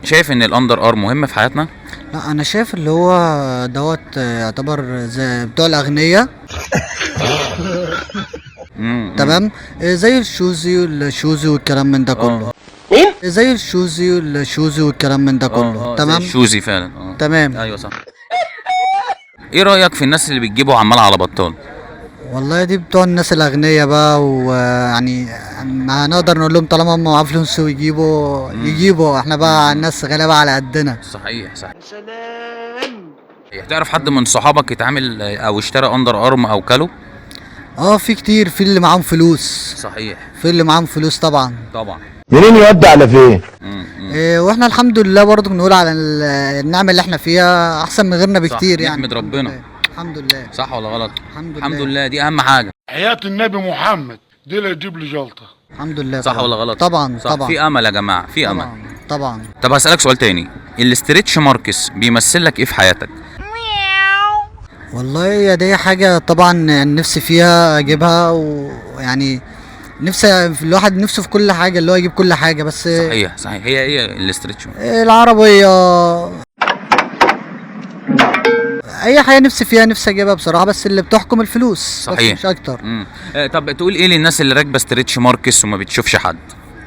شايف ان الاندر ار مهم في حياتنا؟ لا، انا شايف اللي هو دوت يعتبر زي بتوع الاغنياء. تمام. زي الشوزي والكلام من ده كله. زي الشوزي والكلام من ده كله. زي تمام. الشوزي فعلا. تمام. ايوه صح. ايه رايك في الناس اللي بتجيبوا عمال على بطال؟ والله دي بتوع الناس الاغنياء بقى، ويعني ما نقدر نقول لهم طالما هم معاهم فلوس ويجيبوا احنا بقى الناس غلابه على قدنا. صحيح. تعرف حد من صحابك يتعامل او اشترى اندر ارم او كلو؟ في كتير، في اللي معاهم فلوس. صحيح. في اللي معاهم فلوس طبعا. منين يودي على فين؟ واحنا الحمد لله برضو نقول على النعمه اللي احنا فيها احسن من غيرنا بكتير. صح. يعني نحمد ربنا. الحمد لله. صح ولا غلط؟ الحمد لله. دي اهم حاجه. حياة النبي محمد دي اللي تجيب لي جلطه. الحمد لله. صح ولا غلط؟ طبعا صح. طبعا. في امل يا جماعه، في امل. طبعا. طب هسألك سؤال تاني، الاستريتش ماركس بيمثل لك ايه في حياتك؟ والله يا دي حاجه طبعا نفسي فيها اجيبها، ويعني نفسي الواحد نفسه في كل حاجه، اللي هو يجيب كل حاجه بس. صحيح. هي الاستريتش العربيه، اي حاجه نفسي فيها نفسي اجيبها بصراحه، بس اللي بتحكم الفلوس. صحيح. مش اكتر. طب تقول ايه للناس اللي راكبه ستريتش ماركس وما بتشوفش حد؟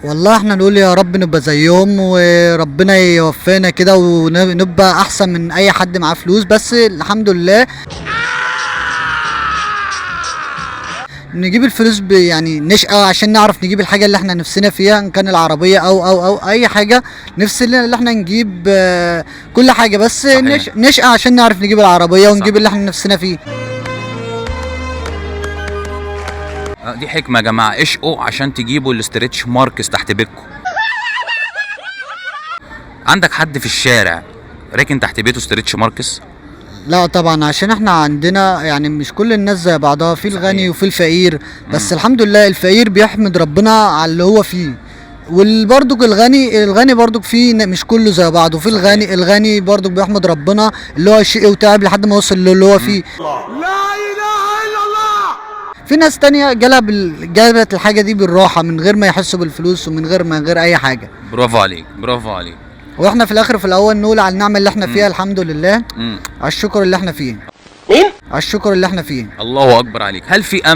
والله احنا نقول يا رب نبقى زيهم، وربنا يوفقنا كده ونبقى احسن من اي حد معاه فلوس، بس الحمد لله نجيب الفلوس يعني نشقى عشان نعرف نجيب الحاجه اللي احنا نفسنا فيها، ان كان العربيه او اي حاجه نفسنا اللي احنا نجيب كل حاجه، بس نشقى عشان نعرف نجيب العربيه ونجيب اللي احنا نفسنا فيه. دي حكمه يا جماعه، اشقوا عشان تجيبوا الاستريتش ماركس تحت بيتكم. عندك حد في الشارع راكن تحت بيته ستريتش ماركس؟ لا طبعا، عشان احنا عندنا يعني مش كل الناس زي بعضها، في الغني وفي الفقير، بس الحمد لله الفقير بيحمد ربنا على اللي هو فيه، وبرضك الغني برضك فيه مش كله زي بعضه، في الغني برضك بيحمد ربنا اللي هو شقي وتعب لحد ما وصل اللي هو فيه. لا اله الا الله. في ناس تانية جابت الحاجة دي بالراحة من غير ما يحسوا بالفلوس ومن غير اي حاجة. برافو عليك. واحنا في الاخر في الاول نقول على النعمة اللي احنا فيها الحمد لله، على الشكر اللي احنا فيه. على الشكر اللي احنا فيه. الله اكبر عليك. هل في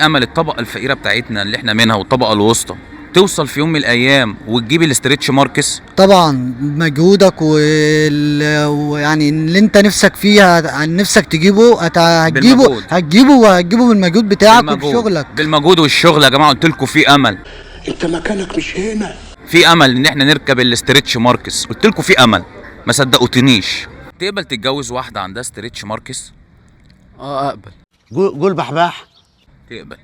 امل الطبقة الفقيرة بتاعتنا اللي احنا منها والطبقة الوسطى توصل في يوم من الايام وتجيب الاستريتش ماركس؟ طبعا مجهودك ويعني اللي انت نفسك فيها نفسك تجيبه هتجيبه بالمجهود بتاعك وبشغلك. بالمجهود والشغل يا جماعه. قلت لكم في امل. انت مكانك مش هنا. في امل ان احنا نركب الاستريتش ماركس. قلت لكم في امل، ما صدقتنيش. تقبل تتجوز واحده عندها ستريتش ماركس؟ اقبل. قول بحباح. تقبل؟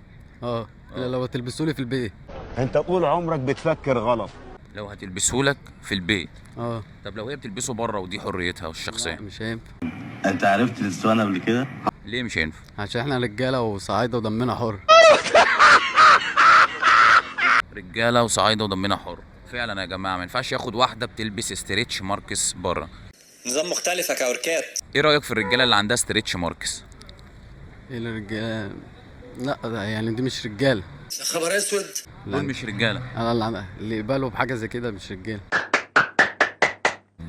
لو هتلبسولي في البيت. انت طول عمرك بتفكر غلط. لو هتلبسهولك في البيت. طب لو هي بتلبسه بره ودي حريتها والشخصيه؟ مش هينفع. انت عرفت الاسطوانه قبل كده؟ ليه مش هينفع؟ عشان احنا رجاله وصعايده ودمنا حر. رجاله وصعايده ودمنا حر فعلا يا جماعه. ما ينفعش ياخد واحده بتلبس ستريتش ماركس بره. نظام مختلف يا كاوركات. ايه رايك في الرجاله اللي عندها ستريتش ماركس؟ ايه الرجاله؟ لا ده يعني دي مش رجاله. خبر اسود. دول مش رجاله. اللي يقبلوا بحاجه زي كده مش رجاله.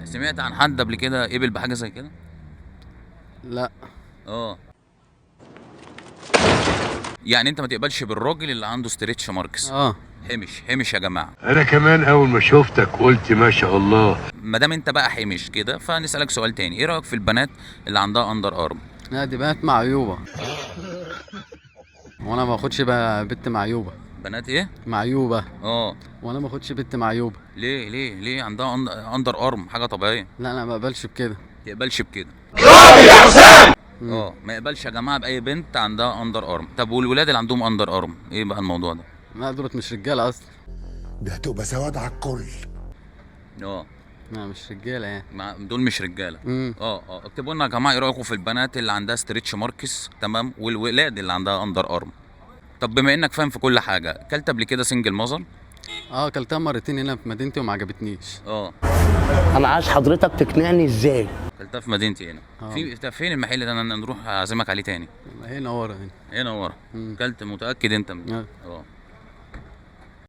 سمعت عن حد قبل كده قبل بحاجه زي كده؟ لا. يعني انت ما تقبلش بالراجل اللي عنده ستريتش ماركس؟ حمش يا جماعه. انا كمان اول ما شفتك قلت ما شاء الله. ما دام انت بقى حمش كده فنسالك سؤال تاني، ايه رايك في البنات اللي عندها اندر ارم؟ لا دي بنات معيوبه. وانا ما باخدش بقى بنت معيوبه. بنات ايه؟ معيوبه. وانا ما باخدش بنت معيوبه. ليه عندها اندر ارم حاجه طبيعيه. لا انا ما بقبلش بكده. تقبلش بكده؟ يا حسام. ما يقبلش يا جماعه باي بنت عندها اندر ارم. طب والولاد اللي عندهم اندر ارم ايه بقى الموضوع ده؟ لا دولت مش رجاله اصلا. دي هتبقى سواد على الكل. لا مش رجاله يعني. دول مش رجاله. اكتبوا لنا يا جماعه ايه رايكم في البنات اللي عندها ستريتش ماركس تمام والولاد اللي عندها اندر ارم. طب بما انك فاهم في كل حاجه، اكلت قبل كده سنجل مازر؟ اكلتها مرتين هنا في مدينتي وما عجبتنيش. انا عايز حضرتك تقنعني ازاي. اكلتها في مدينتي هنا. فين المحل ده؟ انا نروح اعزمك عليه تاني. هنا ورا. هنا ورا. اكلت متاكد انت من